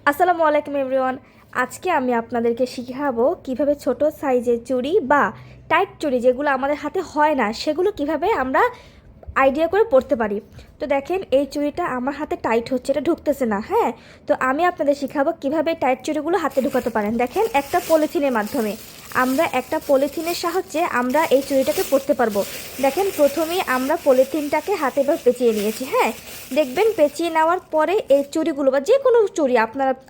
আসসালামু আলাইকুম এভরিওয়ান। আজকে আমি আপনাদেরকে শিখাবো কিভাবে ছোট সাইজের চুড়ি বা টাইট চুড়ি যেগুলো আমাদের হাতে হয় না সেগুলো কিভাবে আমরা আইডিয়া করে পড়তে পারি। তো দেখেন এই চুড়িটা আমার হাতে টাইট হচ্ছে, এটা ঢুকতেছে না। হ্যাঁ, তো আমি আপনাদের শিখাবো কিভাবে টাইট চুড়িগুলো হাতে ঢুকাতে পারেন। দেখেন একটা পলিথিনের মাধ্যমে আমরা একটা পলিথিনের সাহায্যে আমরা এই চুড়িটাকে পরতে পারবো। দেখেন প্রথমেই আমরা পলিথিনটাকে হাতে বা পেঁচিয়ে নিয়েছি। হ্যাঁ, দেখবেন পেঁচিয়ে নেওয়ার পরে এই চুড়িগুলো বা যে কোনো চুড়ি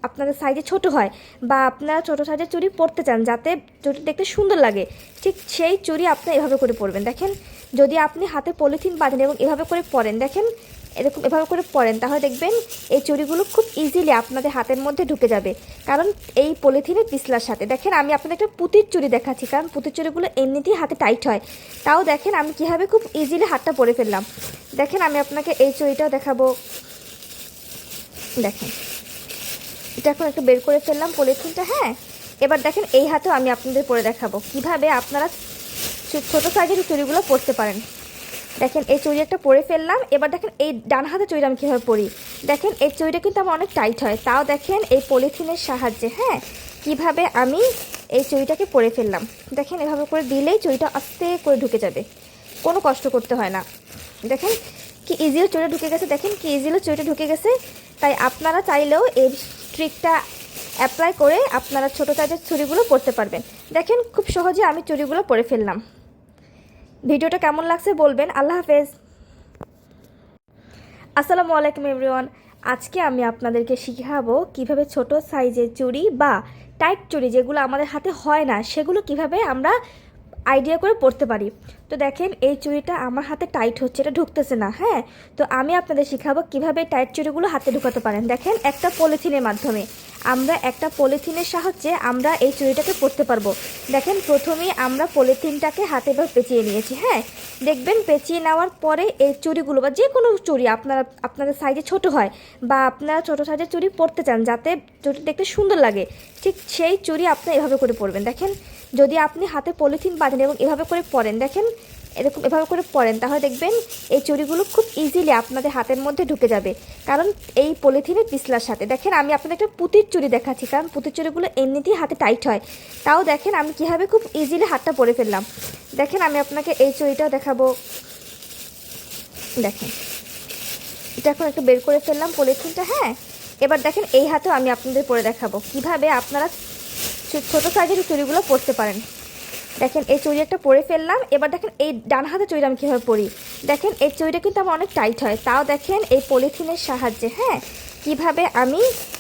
আপনাদের সাইজে ছোট হয় বা আপনারা ছোটো সাইজের চুড়ি পরতে চান যাতে চুড়ি দেখতে সুন্দর লাগে, ঠিক সেই চুড়ি আপনি এভাবে করে পরবেন। দেখেন যদি আপনি হাতে পলিথিন বাঁধেন এবং এভাবে করে পরেন, দেখেন এরকম এভাবে করে পরেন, তাহলে দেখবেন এই চুড়িগুলো খুব ইজিলি আপনাদের হাতের মধ্যে ঢুকে যাবে, কারণ এই পলিথিনের পিছলার সাথে। দেখেন আমি আপনাদের একটা পুঁতির চুড়ি দেখাচ্ছি, কারণ পুঁতির চুড়িগুলো এমনিতেই হাতে টাইট হয়। তাও দেখেন আমি কীভাবে খুব ইজিলি হাতটা পরে ফেললাম। দেখেন আমি আপনাকে এই চুড়িটাও দেখাবো। দেখেন এটা এখন একটু বের করে ফেললাম পলিথিনটা। হ্যাঁ, এবার দেখেন এই হাতেও আমি আপনাদের পরে দেখাবো কিভাবে আপনারা ছোটো সাইজের চুড়িগুলো পরতে পারেন। দেখেন এই চুড়ি একটা পরে ফেললাম। এবার দেখেন এই ডান হাতে চুড়িটা আমি কীভাবে পরি। দেখেন এই চুড়িটা কিন্তু আমার অনেক টাইট হয়, তাও দেখেন এই পলিথিনের সাহায্যে হ্যাঁ কিভাবে আমি এই চুড়িটাকে পরে ফেললাম। দেখেন এভাবে করে দিলেই চুড়িটা আস্তে করে ঢুকে যাবে, কোনো কষ্ট করতে হয় না। দেখেন কি ইজিলি চুড়িটা ঢুকে গেছে, দেখেন কি ইজিলি চুড়িটা ঢুকে গেছে। তাই আপনারা চাইলেও এই ট্রিকটা অ্যাপ্লাই করে আপনারা ছোটো সাইজের চুড়িগুলো পরতে পারবেন। দেখেন খুব সহজে আমি চুড়িগুলো পরে ফেললাম। ভিডিওটা কেমন লাগছে বলবেন। আল্লাহ হাফেজ। আসসালামু আলাইকুম এভরিওয়ান। আজকে আমি আপনাদেরকে শিখাবো কিভাবে ছোট সাইজের চুড়ি বা টাইট চুড়ি যেগুলো আমাদের হাতে হয় না সেগুলো কিভাবে আমরা আইডিয়া করে পড়তে পারি। তো দেখেন এই চুড়িটা আমার হাতে টাইট হচ্ছে, এটা ঢুকতেছে না। হ্যাঁ, তো আমি আপনাদের শিখাবো কিভাবে টাইট চুড়িগুলো হাতে ঢুকাতে পারেন। দেখেন একটা পলিথিনের মাধ্যমে আমরা একটা পলিথিনের সাহায্যে আমরা এই চুড়িটাকে পরতে পারবো। দেখেন প্রথমেই আমরা পলিথিনটাকে হাতে বা পেঁচিয়ে নিয়েছি। হ্যাঁ, দেখবেন পেঁচিয়ে নেওয়ার পরে এই চুড়িগুলো বা যে কোনো চুড়ি আপনাদের সাইজে ছোট হয় বা আপনারা ছোটো সাইজের চুড়ি পরতে চান যাতে চুড়ি দেখতে সুন্দর লাগে, ঠিক সেই চুড়ি আপনি এভাবে করে পরবেন। দেখেন যদি আপনি হাতে পলিথিন বাঁধেন এবং এভাবে করে পরেন, দেখেন এরকম এভাবে করে পরেন, তাহলে দেখবেন এই চুড়িগুলো খুব ইজিলি আপনাদের হাতের মধ্যে ঢুকে যাবে, কারণ এই পলিথিনের পিছলার সাথে। দেখেন আমি আপনাদের একটা পুঁতির চুড়ি দেখাচ্ছি, কারণ পুঁতির চুড়িগুলো এমনিতেই হাতে টাইট হয়। তাও দেখেন আমি কীভাবে খুব ইজিলি হাতটা পরে ফেললাম। দেখেন আমি আপনাকে এই চুড়িটাও দেখাবো। দেখেন এটা এখন একটু বের করে ফেললাম পলিথিনটা। হ্যাঁ, এবার দেখেন এই হাতেও আমি আপনাদের পরে দেখাবো কিভাবে আপনারা ছোটো সাইজের চুড়িগুলো পরতে পারেন। দেখেন এই চুড়ি একটা পরে ফেললাম। এবার দেখেন এই ডান হাতে চুড়িটা আমি কীভাবে পরি। দেখেন এই চুড়িটা কিন্তু আমার অনেক টাইট হয়, তাও দেখেন এই পলিথিনের সাহায্যে হ্যাঁ কিভাবে আমি